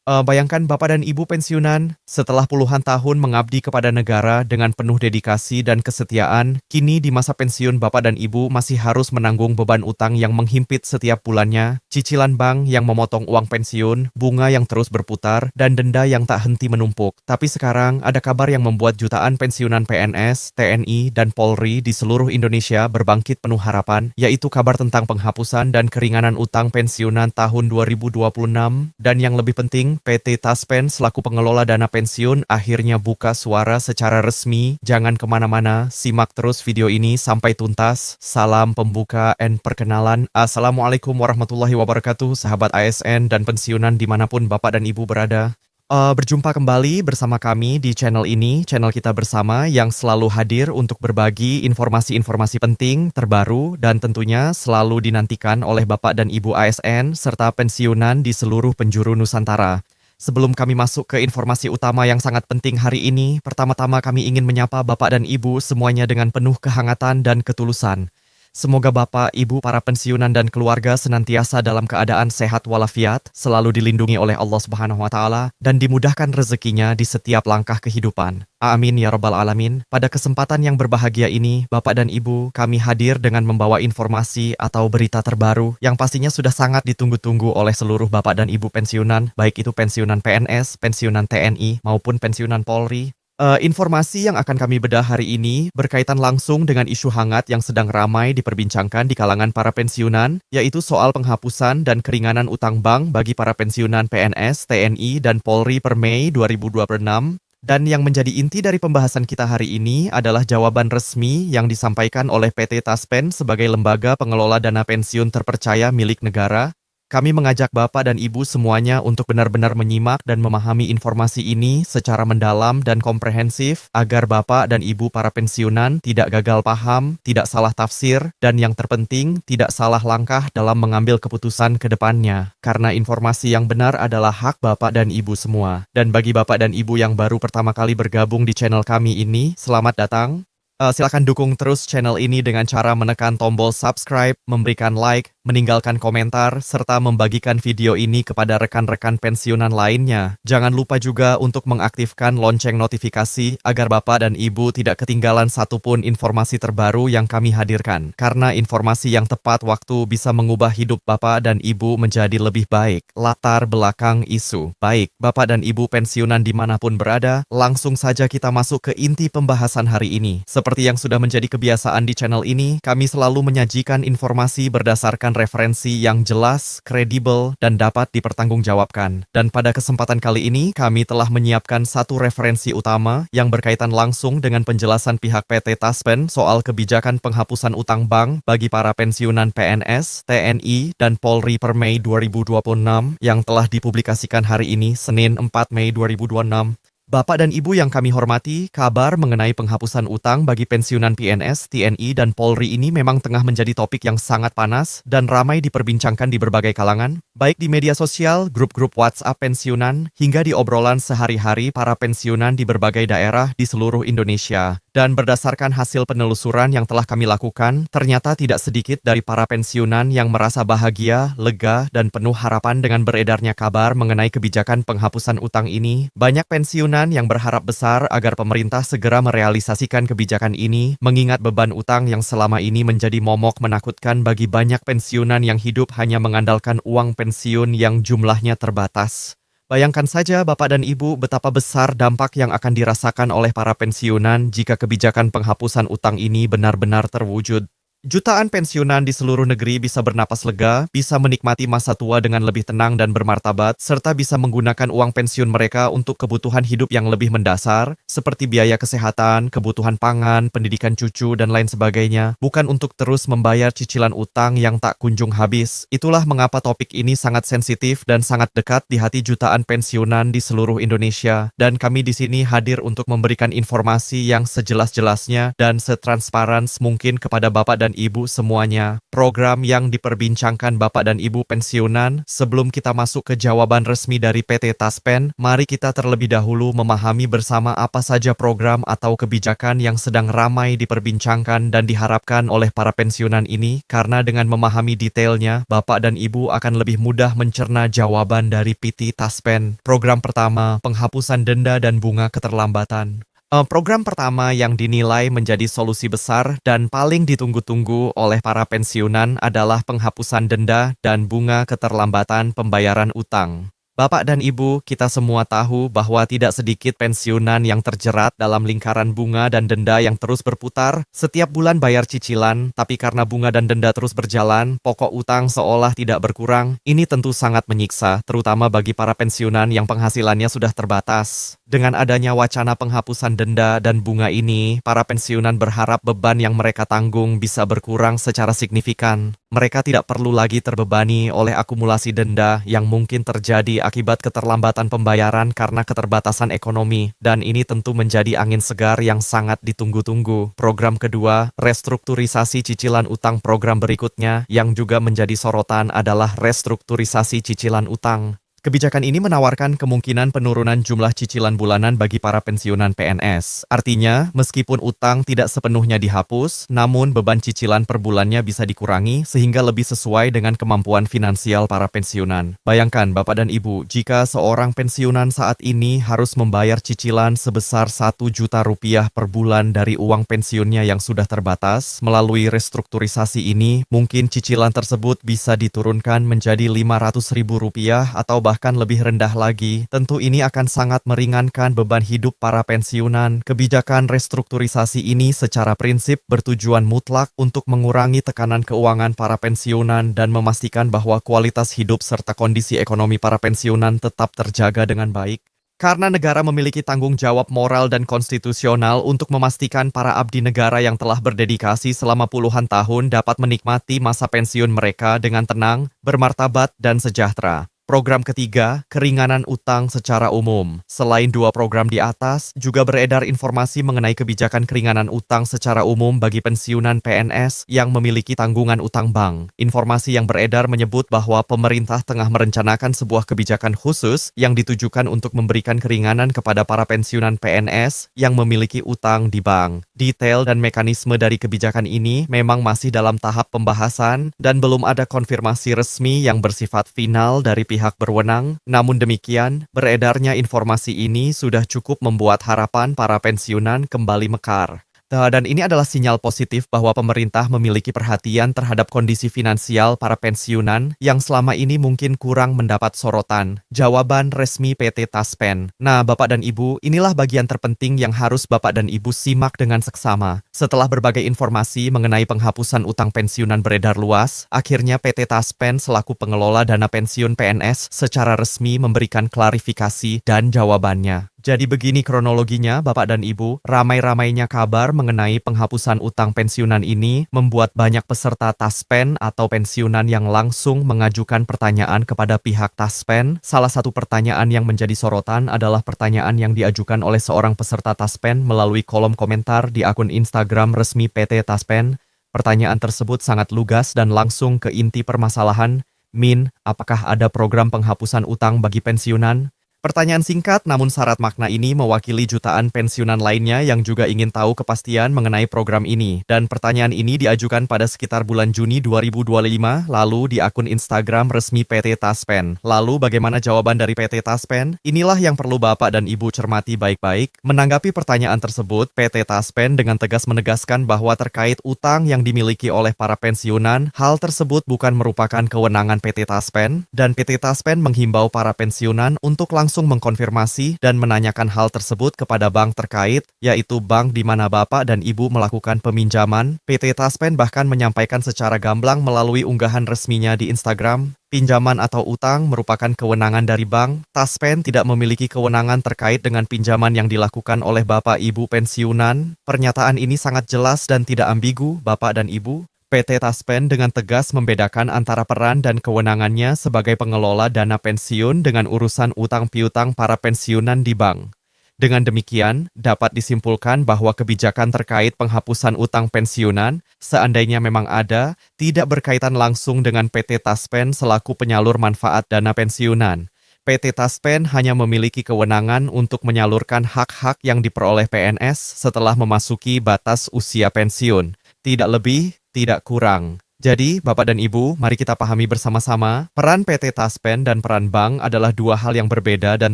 Bayangkan Bapak dan Ibu pensiunan, setelah puluhan tahun mengabdi kepada negara dengan penuh dedikasi dan kesetiaan, kini di masa pensiun Bapak dan Ibu masih harus menanggung beban utang yang menghimpit setiap bulannya, cicilan bank yang memotong uang pensiun, bunga yang terus berputar, dan denda yang tak henti menumpuk. Tapi sekarang ada kabar yang membuat jutaan pensiunan PNS, TNI, dan Polri di seluruh Indonesia berbangkit penuh harapan, yaitu kabar tentang penghapusan dan keringanan utang pensiunan tahun 2026, dan yang lebih penting, PT Taspen selaku pengelola dana pensiun akhirnya buka suara secara resmi. Jangan kemana-mana, simak terus video ini sampai tuntas. Salam pembuka and perkenalan. Assalamualaikum warahmatullahi wabarakatuh, sahabat ASN dan pensiunan dimanapun Bapak dan Ibu berada. Berjumpa kembali bersama kami di channel ini, channel kita bersama yang selalu hadir untuk berbagi informasi-informasi penting, terbaru, dan tentunya selalu dinantikan oleh Bapak dan Ibu ASN serta pensiunan di seluruh penjuru Nusantara. Sebelum kami masuk ke informasi utama yang sangat penting hari ini, pertama-tama kami ingin menyapa Bapak dan Ibu semuanya dengan penuh kehangatan dan ketulusan. Semoga Bapak, Ibu, para pensiunan dan keluarga senantiasa dalam keadaan sehat walafiat, selalu dilindungi oleh Allah Subhanahu wa Ta'ala, dan dimudahkan rezekinya di setiap langkah kehidupan. Amin ya Rabbal Alamin. Pada kesempatan yang berbahagia ini, Bapak dan Ibu, kami hadir dengan membawa informasi atau berita terbaru yang pastinya sudah sangat ditunggu-tunggu oleh seluruh Bapak dan Ibu pensiunan, baik itu pensiunan PNS, pensiunan TNI, maupun pensiunan Polri. Informasi yang akan kami bedah hari ini berkaitan langsung dengan isu hangat yang sedang ramai diperbincangkan di kalangan para pensiunan, yaitu soal penghapusan dan keringanan utang bank bagi para pensiunan PNS, TNI, dan Polri per Mei 2026. Dan yang menjadi inti dari pembahasan kita hari ini adalah jawaban resmi yang disampaikan oleh PT Taspen sebagai lembaga pengelola dana pensiun terpercaya milik negara. Kami mengajak Bapak dan Ibu semuanya untuk benar-benar menyimak dan memahami informasi ini secara mendalam dan komprehensif agar Bapak dan Ibu para pensiunan tidak gagal paham, tidak salah tafsir, dan yang terpenting tidak salah langkah dalam mengambil keputusan ke depannya. Karena informasi yang benar adalah hak Bapak dan Ibu semua. Dan bagi Bapak dan Ibu yang baru pertama kali bergabung di channel kami ini, selamat datang. Silakan dukung terus channel ini dengan cara menekan tombol subscribe, memberikan like, meninggalkan komentar, serta membagikan video ini kepada rekan-rekan pensiunan lainnya. Jangan lupa juga untuk mengaktifkan lonceng notifikasi agar Bapak dan Ibu tidak ketinggalan satupun informasi terbaru yang kami hadirkan. Karena informasi yang tepat waktu bisa mengubah hidup Bapak dan Ibu menjadi lebih baik. Latar belakang isu. Baik, Bapak dan Ibu pensiunan dimanapun berada, langsung saja kita masuk ke inti pembahasan hari ini. Seperti yang sudah menjadi kebiasaan di channel ini, kami selalu menyajikan informasi berdasarkan referensi yang jelas, kredibel, dan dapat dipertanggungjawabkan. Dan pada kesempatan kali ini, kami telah menyiapkan satu referensi utama yang berkaitan langsung dengan penjelasan pihak PT Taspen soal kebijakan penghapusan utang bank bagi para pensiunan PNS, TNI, dan Polri per Mei 2026 yang telah dipublikasikan hari ini, Senin 4 Mei 2026. Bapak dan Ibu yang kami hormati, kabar mengenai penghapusan utang bagi pensiunan PNS, TNI, dan Polri ini memang tengah menjadi topik yang sangat panas dan ramai diperbincangkan di berbagai kalangan, baik di media sosial, grup-grup WhatsApp pensiunan, hingga di obrolan sehari-hari para pensiunan di berbagai daerah di seluruh Indonesia. Dan berdasarkan hasil penelusuran yang telah kami lakukan, ternyata tidak sedikit dari para pensiunan yang merasa bahagia, lega, dan penuh harapan dengan beredarnya kabar mengenai kebijakan penghapusan utang ini. Banyak pensiunan yang berharap besar agar pemerintah segera merealisasikan kebijakan ini, mengingat beban utang yang selama ini menjadi momok menakutkan bagi banyak pensiunan yang hidup hanya mengandalkan uang pensiun yang jumlahnya terbatas. Bayangkan saja Bapak dan Ibu betapa besar dampak yang akan dirasakan oleh para pensiunan jika kebijakan penghapusan utang ini benar-benar terwujud. Jutaan pensiunan di seluruh negeri bisa bernapas lega, bisa menikmati masa tua dengan lebih tenang dan bermartabat, serta bisa menggunakan uang pensiun mereka untuk kebutuhan hidup yang lebih mendasar, seperti biaya kesehatan, kebutuhan pangan, pendidikan cucu, dan lain sebagainya, bukan untuk terus membayar cicilan utang yang tak kunjung habis. Itulah mengapa topik ini sangat sensitif dan sangat dekat di hati jutaan pensiunan di seluruh Indonesia, dan kami di sini hadir untuk memberikan informasi yang sejelas-jelasnya dan setransparan mungkin kepada Bapak dan Ibu semuanya. Program yang diperbincangkan Bapak dan Ibu pensiunan, sebelum kita masuk ke jawaban resmi dari PT Taspen, mari kita terlebih dahulu memahami bersama apa saja program atau kebijakan yang sedang ramai diperbincangkan dan diharapkan oleh para pensiunan ini, karena dengan memahami detailnya, Bapak dan Ibu akan lebih mudah mencerna jawaban dari PT Taspen. Program pertama, penghapusan denda dan bunga keterlambatan. Program pertama yang dinilai menjadi solusi besar dan paling ditunggu-tunggu oleh para pensiunan adalah penghapusan denda dan bunga keterlambatan pembayaran utang. Bapak dan Ibu, kita semua tahu bahwa tidak sedikit pensiunan yang terjerat dalam lingkaran bunga dan denda yang terus berputar. Setiap bulan bayar cicilan, tapi karena bunga dan denda terus berjalan, pokok utang seolah tidak berkurang. Ini tentu sangat menyiksa, terutama bagi para pensiunan yang penghasilannya sudah terbatas. Dengan adanya wacana penghapusan denda dan bunga ini, para pensiunan berharap beban yang mereka tanggung bisa berkurang secara signifikan. Mereka tidak perlu lagi terbebani oleh akumulasi denda yang mungkin terjadi akibat keterlambatan pembayaran karena keterbatasan ekonomi, dan ini tentu menjadi angin segar yang sangat ditunggu-tunggu. Program kedua, restrukturisasi cicilan utang. Program berikutnya yang juga menjadi sorotan adalah restrukturisasi cicilan utang. Kebijakan ini menawarkan kemungkinan penurunan jumlah cicilan bulanan bagi para pensiunan PNS. Artinya, meskipun utang tidak sepenuhnya dihapus, namun beban cicilan per bulannya bisa dikurangi sehingga lebih sesuai dengan kemampuan finansial para pensiunan. Bayangkan Bapak dan Ibu, jika seorang pensiunan saat ini harus membayar cicilan sebesar 1 juta rupiah per bulan dari uang pensiunnya yang sudah terbatas, melalui restrukturisasi ini, mungkin cicilan tersebut bisa diturunkan menjadi 500.000 rupiah atau bahkan lebih rendah lagi. Tentu ini akan sangat meringankan beban hidup para pensiunan. Kebijakan restrukturisasi ini secara prinsip bertujuan mutlak untuk mengurangi tekanan keuangan para pensiunan dan memastikan bahwa kualitas hidup serta kondisi ekonomi para pensiunan tetap terjaga dengan baik. Karena negara memiliki tanggung jawab moral dan konstitusional untuk memastikan para abdi negara yang telah berdedikasi selama puluhan tahun dapat menikmati masa pensiun mereka dengan tenang, bermartabat, dan sejahtera. Program ketiga, keringanan utang secara umum. Selain dua program di atas, juga beredar informasi mengenai kebijakan keringanan utang secara umum bagi pensiunan PNS yang memiliki tanggungan utang bank. Informasi yang beredar menyebut bahwa pemerintah tengah merencanakan sebuah kebijakan khusus yang ditujukan untuk memberikan keringanan kepada para pensiunan PNS yang memiliki utang di bank. Detail dan mekanisme dari kebijakan ini memang masih dalam tahap pembahasan dan belum ada konfirmasi resmi yang bersifat final dari pihak berwenang. Namun demikian, beredarnya informasi ini sudah cukup membuat harapan para pensiunan kembali mekar. Dan ini adalah sinyal positif bahwa pemerintah memiliki perhatian terhadap kondisi finansial para pensiunan yang selama ini mungkin kurang mendapat sorotan. Jawaban resmi PT Taspen. Nah, Bapak dan Ibu, inilah bagian terpenting yang harus Bapak dan Ibu simak dengan seksama. Setelah berbagai informasi mengenai penghapusan utang pensiunan beredar luas, akhirnya PT Taspen selaku pengelola dana pensiun PNS secara resmi memberikan klarifikasi dan jawabannya. Jadi begini kronologinya Bapak dan Ibu, ramai-ramainya kabar mengenai penghapusan utang pensiunan ini membuat banyak peserta Taspen atau pensiunan yang langsung mengajukan pertanyaan kepada pihak Taspen. Salah satu pertanyaan yang menjadi sorotan adalah pertanyaan yang diajukan oleh seorang peserta Taspen melalui kolom komentar di akun Instagram resmi PT Taspen. Pertanyaan tersebut sangat lugas dan langsung ke inti permasalahan. Min, apakah ada program penghapusan utang bagi pensiunan? Pertanyaan singkat namun syarat makna ini mewakili jutaan pensiunan lainnya yang juga ingin tahu kepastian mengenai program ini. Dan pertanyaan ini diajukan pada sekitar bulan Juni 2025 lalu di akun Instagram resmi PT Taspen. Lalu bagaimana jawaban dari PT Taspen? Inilah yang perlu Bapak dan Ibu cermati baik-baik. Menanggapi pertanyaan tersebut, PT Taspen dengan tegas menegaskan bahwa terkait utang yang dimiliki oleh para pensiunan, hal tersebut bukan merupakan kewenangan PT Taspen dan PT Taspen menghimbau para pensiunan untuk langsung mengkonfirmasi dan menanyakan hal tersebut kepada bank terkait, yaitu bank di mana Bapak dan Ibu melakukan peminjaman. PT Taspen bahkan menyampaikan secara gamblang melalui unggahan resminya di Instagram, pinjaman atau utang merupakan kewenangan dari bank. Taspen tidak memiliki kewenangan terkait dengan pinjaman yang dilakukan oleh Bapak Ibu pensiunan. Pernyataan ini sangat jelas dan tidak ambigu, Bapak dan Ibu. PT Taspen dengan tegas membedakan antara peran dan kewenangannya sebagai pengelola dana pensiun dengan urusan utang piutang para pensiunan di bank. Dengan demikian, dapat disimpulkan bahwa kebijakan terkait penghapusan utang pensiunan, seandainya memang ada, tidak berkaitan langsung dengan PT Taspen selaku penyalur manfaat dana pensiunan. PT Taspen hanya memiliki kewenangan untuk menyalurkan hak-hak yang diperoleh PNS setelah memasuki batas usia pensiun. Tidak lebih, tidak kurang. Jadi, Bapak dan Ibu, mari kita pahami bersama-sama, peran PT Taspen dan peran bank adalah dua hal yang berbeda dan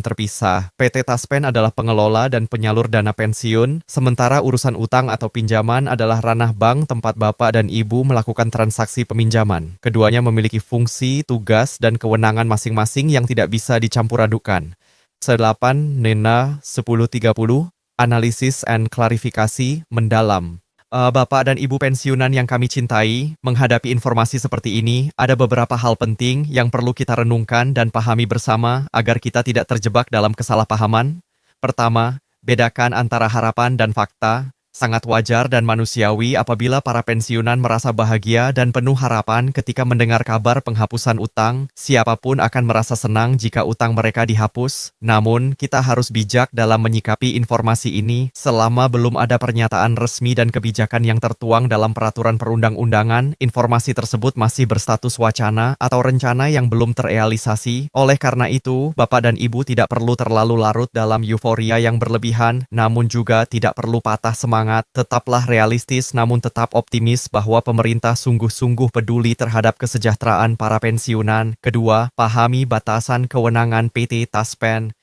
terpisah. PT Taspen adalah pengelola dan penyalur dana pensiun, sementara urusan utang atau pinjaman adalah ranah bank tempat Bapak dan Ibu melakukan transaksi peminjaman. Keduanya memiliki fungsi, tugas, dan kewenangan masing-masing yang tidak bisa dicampur adukan. 8 Nena 1030, analisis and klarifikasi mendalam. Bapak dan Ibu pensiunan yang kami cintai, menghadapi informasi seperti ini, ada beberapa hal penting yang perlu kita renungkan dan pahami bersama agar kita tidak terjebak dalam kesalahpahaman. Pertama, bedakan antara harapan dan fakta. Sangat wajar dan manusiawi apabila para pensiunan merasa bahagia dan penuh harapan ketika mendengar kabar penghapusan utang. Siapapun akan merasa senang jika utang mereka dihapus. Namun, kita harus bijak dalam menyikapi informasi ini selama belum ada pernyataan resmi dan kebijakan yang tertuang dalam peraturan perundang-undangan. Informasi tersebut masih berstatus wacana atau rencana yang belum terrealisasi. Oleh karena itu, Bapak dan Ibu tidak perlu terlalu larut dalam euforia yang berlebihan, namun juga tidak perlu patah semangat. Tetaplah realistis namun tetap optimis bahwa pemerintah sungguh-sungguh peduli terhadap kesejahteraan para pensiunan. Kedua, pahami batasan kewenangan PT Taspen.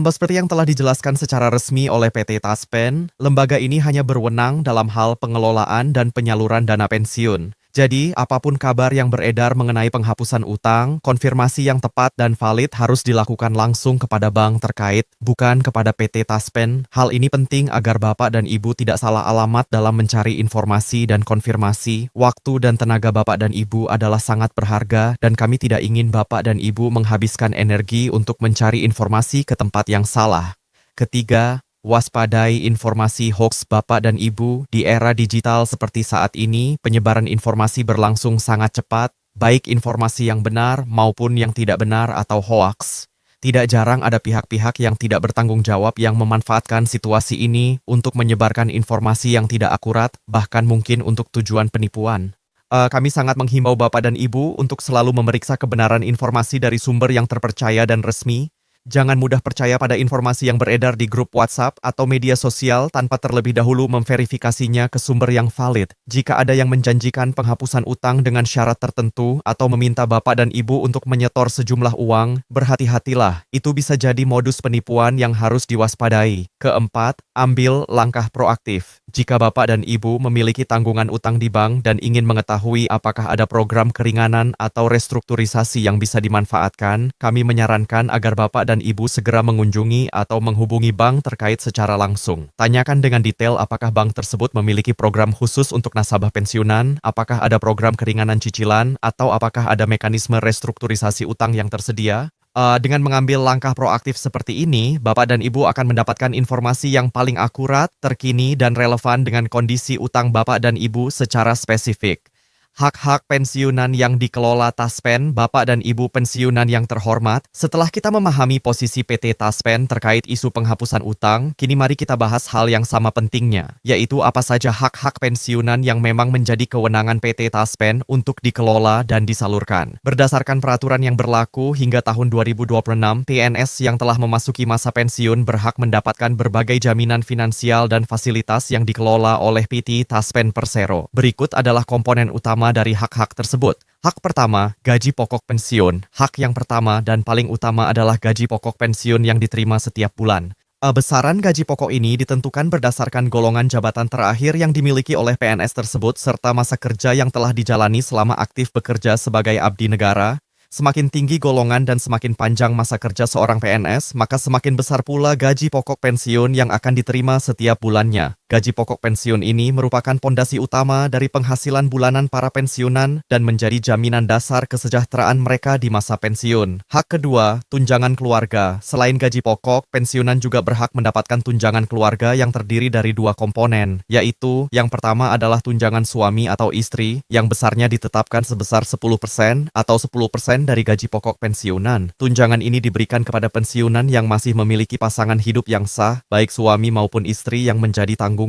Seperti yang telah dijelaskan secara resmi oleh PT Taspen, lembaga ini hanya berwenang dalam hal pengelolaan dan penyaluran dana pensiun. Jadi, apapun kabar yang beredar mengenai penghapusan utang, konfirmasi yang tepat dan valid harus dilakukan langsung kepada bank terkait, bukan kepada PT Taspen. Hal ini penting agar Bapak dan Ibu tidak salah alamat dalam mencari informasi dan konfirmasi. Waktu dan tenaga Bapak dan Ibu adalah sangat berharga dan kami tidak ingin Bapak dan Ibu menghabiskan energi untuk mencari informasi ke tempat yang salah. Ketiga, waspadai informasi hoaks Bapak dan Ibu. Di era digital seperti saat ini, penyebaran informasi berlangsung sangat cepat, baik informasi yang benar maupun yang tidak benar atau hoaks. Tidak jarang ada pihak-pihak yang tidak bertanggung jawab yang memanfaatkan situasi ini untuk menyebarkan informasi yang tidak akurat, bahkan mungkin untuk tujuan penipuan. Kami sangat menghimbau Bapak dan Ibu untuk selalu memeriksa kebenaran informasi dari sumber yang terpercaya dan resmi. Jangan mudah percaya pada informasi yang beredar di grup WhatsApp atau media sosial tanpa terlebih dahulu memverifikasinya ke sumber yang valid. Jika ada yang menjanjikan penghapusan utang dengan syarat tertentu atau meminta Bapak dan Ibu untuk menyetor sejumlah uang, berhati-hatilah. Itu bisa jadi modus penipuan yang harus diwaspadai. Keempat, ambil langkah proaktif. Jika Bapak dan Ibu memiliki tanggungan utang di bank dan ingin mengetahui apakah ada program keringanan atau restrukturisasi yang bisa dimanfaatkan, kami menyarankan agar Bapak dan Ibu segera mengunjungi atau menghubungi bank terkait secara langsung. Tanyakan dengan detail apakah bank tersebut memiliki program khusus untuk nasabah pensiunan, apakah ada program keringanan cicilan, atau apakah ada mekanisme restrukturisasi utang yang tersedia. Dengan mengambil langkah proaktif seperti ini, Bapak dan Ibu akan mendapatkan informasi yang paling akurat, terkini, dan relevan dengan kondisi utang Bapak dan Ibu secara spesifik. Hak-hak pensiunan yang dikelola Taspen, Bapak dan Ibu pensiunan yang terhormat. Setelah kita memahami posisi PT Taspen terkait isu penghapusan utang, kini mari kita bahas hal yang sama pentingnya, yaitu apa saja hak-hak pensiunan yang memang menjadi kewenangan PT Taspen untuk dikelola dan disalurkan. Berdasarkan peraturan yang berlaku hingga tahun 2026, PNS yang telah memasuki masa pensiun berhak mendapatkan berbagai jaminan finansial dan fasilitas yang dikelola oleh PT Taspen Persero. Berikut adalah komponen utama dari hak-hak tersebut. Hak pertama, gaji pokok pensiun. Hak yang pertama dan paling utama adalah gaji pokok pensiun yang diterima setiap bulan. Besaran gaji pokok ini ditentukan berdasarkan golongan jabatan terakhir yang dimiliki oleh PNS tersebut serta masa kerja yang telah dijalani selama aktif bekerja sebagai abdi negara. Semakin tinggi golongan dan semakin panjang masa kerja seorang PNS, maka semakin besar pula gaji pokok pensiun yang akan diterima setiap bulannya. Gaji pokok pensiun ini merupakan pondasi utama dari penghasilan bulanan para pensiunan dan menjadi jaminan dasar kesejahteraan mereka di masa pensiun. Hak kedua, tunjangan keluarga. Selain gaji pokok, pensiunan juga berhak mendapatkan tunjangan keluarga yang terdiri dari dua komponen, yaitu yang pertama adalah tunjangan suami atau istri yang besarnya ditetapkan sebesar 10% atau 10% dari gaji pokok pensiunan. Tunjangan ini diberikan kepada pensiunan yang masih memiliki pasangan hidup yang sah, baik suami maupun istri yang menjadi tanggungan.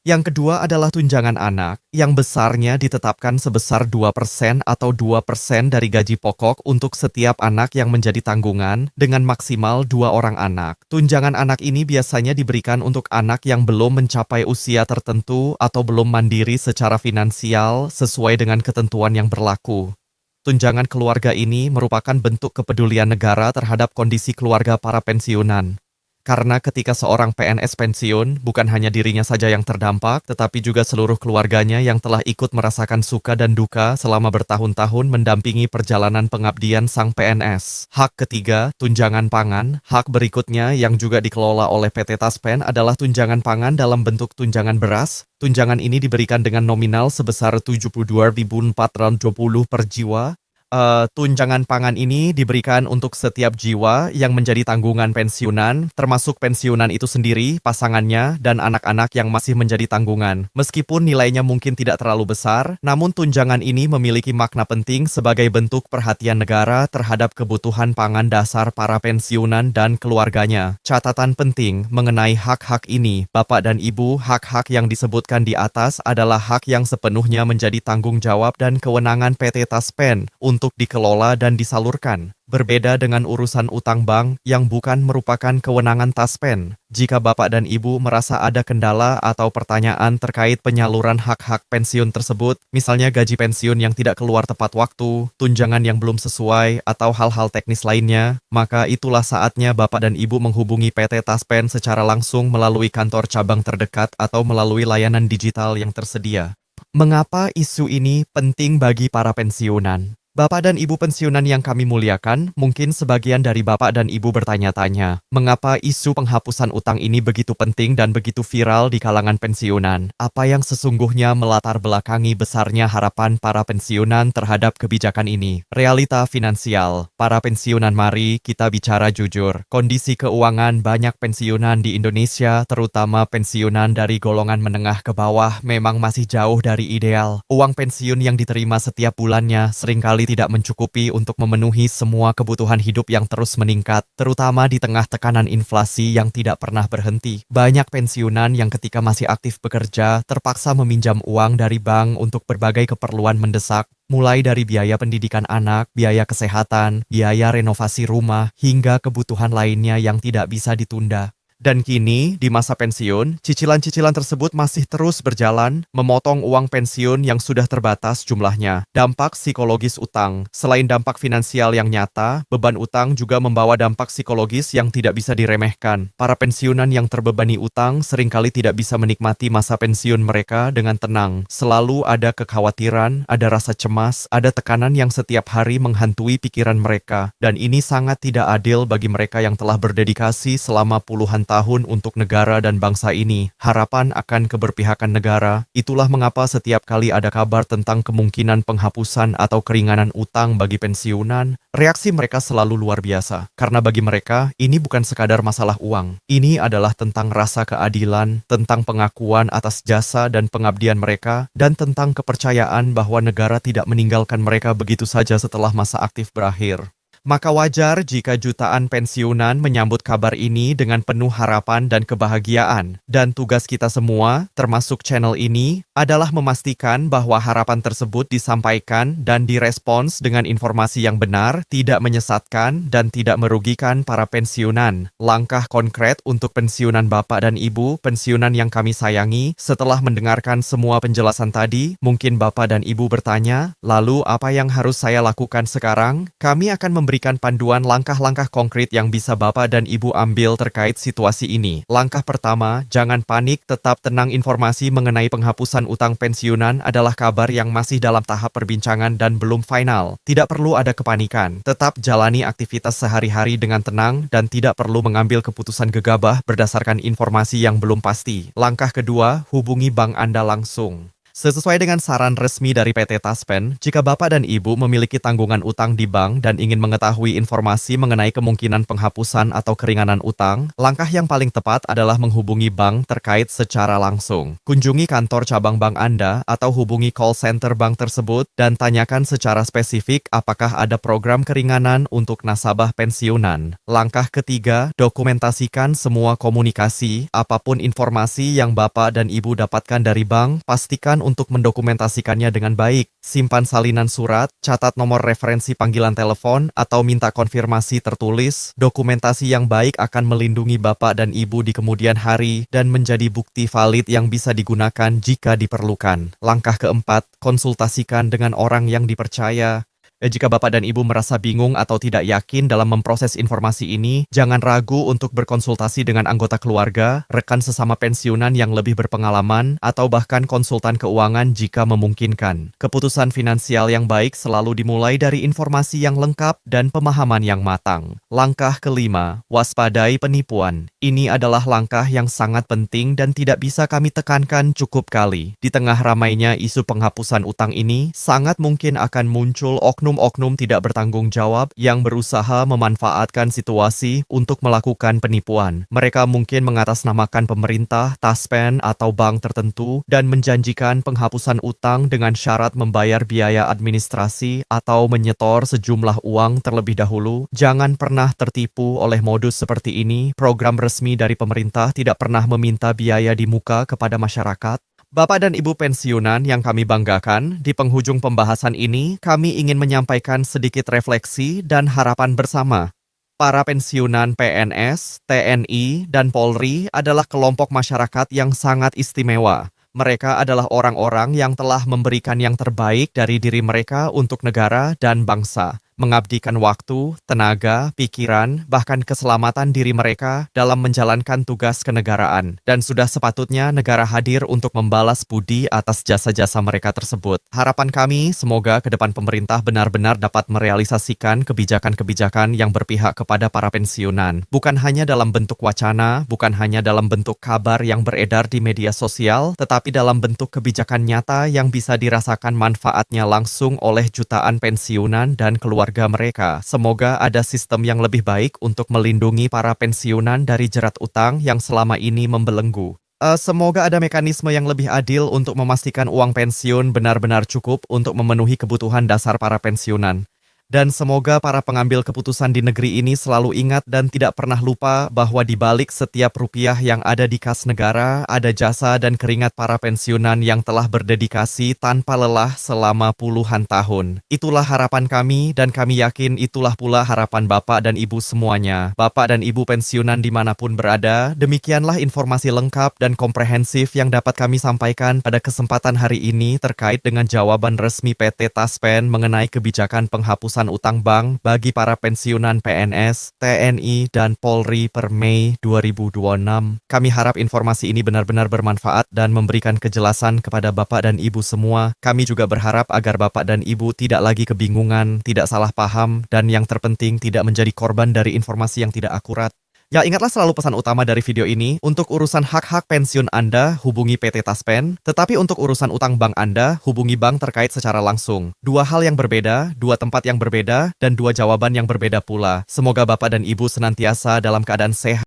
Yang kedua adalah tunjangan anak, yang besarnya ditetapkan sebesar 2% atau 2% dari gaji pokok untuk setiap anak yang menjadi tanggungan dengan maksimal 2 orang anak. Tunjangan anak ini biasanya diberikan untuk anak yang belum mencapai usia tertentu atau belum mandiri secara finansial sesuai dengan ketentuan yang berlaku. Tunjangan keluarga ini merupakan bentuk kepedulian negara terhadap kondisi keluarga para pensiunan. Karena ketika seorang PNS pensiun, bukan hanya dirinya saja yang terdampak, tetapi juga seluruh keluarganya yang telah ikut merasakan suka dan duka selama bertahun-tahun mendampingi perjalanan pengabdian sang PNS. Hak ketiga, tunjangan pangan. Hak berikutnya yang juga dikelola oleh PT Taspen adalah tunjangan pangan dalam bentuk tunjangan beras. Tunjangan ini diberikan dengan nominal sebesar 72.420 per jiwa. Tunjangan pangan ini diberikan untuk setiap jiwa yang menjadi tanggungan pensiunan, termasuk pensiunan itu sendiri, pasangannya, dan anak-anak yang masih menjadi tanggungan. Meskipun nilainya mungkin tidak terlalu besar, namun tunjangan ini memiliki makna penting sebagai bentuk perhatian negara terhadap kebutuhan pangan dasar para pensiunan dan keluarganya. Catatan penting mengenai hak-hak ini, Bapak dan Ibu, hak-hak yang disebutkan di atas adalah hak yang sepenuhnya menjadi tanggung jawab dan kewenangan PT Taspen untuk dikelola dan disalurkan. Berbeda dengan urusan utang bank yang bukan merupakan kewenangan Taspen. Jika Bapak dan Ibu merasa ada kendala atau pertanyaan terkait penyaluran hak-hak pensiun tersebut, misalnya gaji pensiun yang tidak keluar tepat waktu, tunjangan yang belum sesuai, atau hal-hal teknis lainnya, maka itulah saatnya Bapak dan Ibu menghubungi PT Taspen secara langsung melalui kantor cabang terdekat atau melalui layanan digital yang tersedia. Mengapa isu ini penting bagi para pensiunan? Bapak dan Ibu pensiunan yang kami muliakan, mungkin sebagian dari Bapak dan Ibu bertanya-tanya, mengapa isu penghapusan utang ini begitu penting dan begitu viral di kalangan pensiunan? Apa yang sesungguhnya melatar belakangi besarnya harapan para pensiunan terhadap kebijakan ini? Realita finansial. Para pensiunan, mari kita bicara jujur. Kondisi keuangan banyak pensiunan di Indonesia, terutama pensiunan dari golongan menengah ke bawah, memang masih jauh dari ideal. Uang pensiun yang diterima setiap bulannya seringkali tidak mencukupi untuk memenuhi semua kebutuhan hidup yang terus meningkat, terutama di tengah tekanan inflasi yang tidak pernah berhenti. Banyak pensiunan yang ketika masih aktif bekerja terpaksa meminjam uang dari bank untuk berbagai keperluan mendesak, mulai dari biaya pendidikan anak, biaya kesehatan, biaya renovasi rumah, hingga kebutuhan lainnya yang tidak bisa ditunda. Dan kini, di masa pensiun, cicilan-cicilan tersebut masih terus berjalan, memotong uang pensiun yang sudah terbatas jumlahnya. Dampak psikologis utang. Selain dampak finansial yang nyata, beban utang juga membawa dampak psikologis yang tidak bisa diremehkan. Para pensiunan yang terbebani utang seringkali tidak bisa menikmati masa pensiun mereka dengan tenang. Selalu ada kekhawatiran, ada rasa cemas, ada tekanan yang setiap hari menghantui pikiran mereka. Dan ini sangat tidak adil bagi mereka yang telah berdedikasi selama puluhan tahun untuk negara dan bangsa ini. Harapan akan keberpihakan negara, itulah mengapa setiap kali ada kabar tentang kemungkinan penghapusan atau keringanan utang bagi pensiunan, reaksi mereka selalu luar biasa. Karena bagi mereka, ini bukan sekadar masalah uang. Ini adalah tentang rasa keadilan, tentang pengakuan atas jasa dan pengabdian mereka, dan tentang kepercayaan bahwa negara tidak meninggalkan mereka begitu saja setelah masa aktif berakhir. Maka wajar jika jutaan pensiunan menyambut kabar ini dengan penuh harapan dan kebahagiaan. Dan tugas kita semua, termasuk channel ini, adalah memastikan bahwa harapan tersebut disampaikan dan direspons dengan informasi yang benar, tidak menyesatkan, dan tidak merugikan para pensiunan. Langkah konkret untuk pensiunan Bapak dan Ibu, pensiunan yang kami sayangi, setelah mendengarkan semua penjelasan tadi, mungkin Bapak dan Ibu bertanya, lalu apa yang harus saya lakukan sekarang? Kami akan memberikan panduan langkah-langkah konkret yang bisa Bapak dan Ibu ambil terkait situasi ini. Langkah pertama, jangan panik, tetap tenang. Informasi mengenai penghapusan utang pensiunan adalah kabar yang masih dalam tahap perbincangan dan belum final. Tidak perlu ada kepanikan. Tetap jalani aktivitas sehari-hari dengan tenang dan tidak perlu mengambil keputusan gegabah berdasarkan informasi yang belum pasti. Langkah kedua, hubungi bank Anda langsung. Sesuai dengan saran resmi dari PT Taspen, jika Bapak dan Ibu memiliki tanggungan utang di bank dan ingin mengetahui informasi mengenai kemungkinan penghapusan atau keringanan utang, langkah yang paling tepat adalah menghubungi bank terkait secara langsung. Kunjungi kantor cabang bank Anda atau hubungi call center bank tersebut dan tanyakan secara spesifik apakah ada program keringanan untuk nasabah pensiunan. Langkah ketiga, dokumentasikan semua komunikasi, apapun informasi yang Bapak dan Ibu dapatkan dari bank, pastikan untuk mendokumentasikannya dengan baik. Simpan salinan surat, catat nomor referensi panggilan telepon, atau minta konfirmasi tertulis. Dokumentasi yang baik akan melindungi Bapak dan Ibu di kemudian hari dan menjadi bukti valid yang bisa digunakan jika diperlukan. Langkah keempat, konsultasikan dengan orang yang dipercaya. Jika Bapak dan Ibu merasa bingung atau tidak yakin dalam memproses informasi ini, jangan ragu untuk berkonsultasi dengan anggota keluarga, rekan sesama pensiunan yang lebih berpengalaman, atau bahkan konsultan keuangan jika memungkinkan. Keputusan finansial yang baik selalu dimulai dari informasi yang lengkap dan pemahaman yang matang. Langkah kelima, waspadai penipuan. Ini adalah langkah yang sangat penting dan tidak bisa kami tekankan cukup kali. Di tengah ramainya isu penghapusan utang ini, sangat mungkin akan muncul oknum tidak bertanggung jawab yang berusaha memanfaatkan situasi untuk melakukan penipuan. Mereka mungkin mengatasnamakan pemerintah, Taspen, atau bank tertentu dan menjanjikan penghapusan utang dengan syarat membayar biaya administrasi atau menyetor sejumlah uang terlebih dahulu. Jangan pernah tertipu oleh modus seperti ini. Program resmi dari pemerintah tidak pernah meminta biaya di muka kepada masyarakat. Bapak dan Ibu pensiunan yang kami banggakan, di penghujung pembahasan ini, kami ingin menyampaikan sedikit refleksi dan harapan bersama. Para pensiunan PNS, TNI, dan Polri adalah kelompok masyarakat yang sangat istimewa. Mereka adalah orang-orang yang telah memberikan yang terbaik dari diri mereka untuk negara dan bangsa. Mengabdikan waktu, tenaga, pikiran, bahkan keselamatan diri mereka dalam menjalankan tugas kenegaraan. Dan sudah sepatutnya negara hadir untuk membalas budi atas jasa-jasa mereka tersebut. Harapan kami, semoga ke depan pemerintah benar-benar dapat merealisasikan kebijakan-kebijakan yang berpihak kepada para pensiunan. Bukan hanya dalam bentuk wacana, bukan hanya dalam bentuk kabar yang beredar di media sosial, tetapi dalam bentuk kebijakan nyata yang bisa dirasakan manfaatnya langsung oleh jutaan pensiunan dan keluarga mereka. Semoga ada sistem yang lebih baik untuk melindungi para pensiunan dari jerat utang yang selama ini membelenggu. Semoga ada mekanisme yang lebih adil untuk memastikan uang pensiun benar-benar cukup untuk memenuhi kebutuhan dasar para pensiunan. Dan semoga para pengambil keputusan di negeri ini selalu ingat dan tidak pernah lupa bahwa di balik setiap rupiah yang ada di kas negara, ada jasa dan keringat para pensiunan yang telah berdedikasi tanpa lelah selama puluhan tahun. Itulah harapan kami dan kami yakin itulah pula harapan Bapak dan Ibu semuanya. Bapak dan Ibu pensiunan dimanapun berada, demikianlah informasi lengkap dan komprehensif yang dapat kami sampaikan pada kesempatan hari ini terkait dengan jawaban resmi PT Taspen mengenai kebijakan penghapusan utang bank bagi para pensiunan PNS, TNI, dan Polri per Mei 2026. Kami harap informasi ini benar-benar bermanfaat dan memberikan kejelasan kepada Bapak dan Ibu semua. Kami juga berharap agar Bapak dan Ibu tidak lagi kebingungan, tidak salah paham, dan yang terpenting tidak menjadi korban dari informasi yang tidak akurat. Ya, ingatlah selalu pesan utama dari video ini, untuk urusan hak-hak pensiun Anda, hubungi PT Taspen, tetapi untuk urusan utang bank Anda, hubungi bank terkait secara langsung. Dua hal yang berbeda, dua tempat yang berbeda, dan dua jawaban yang berbeda pula. Semoga Bapak dan Ibu senantiasa dalam keadaan sehat.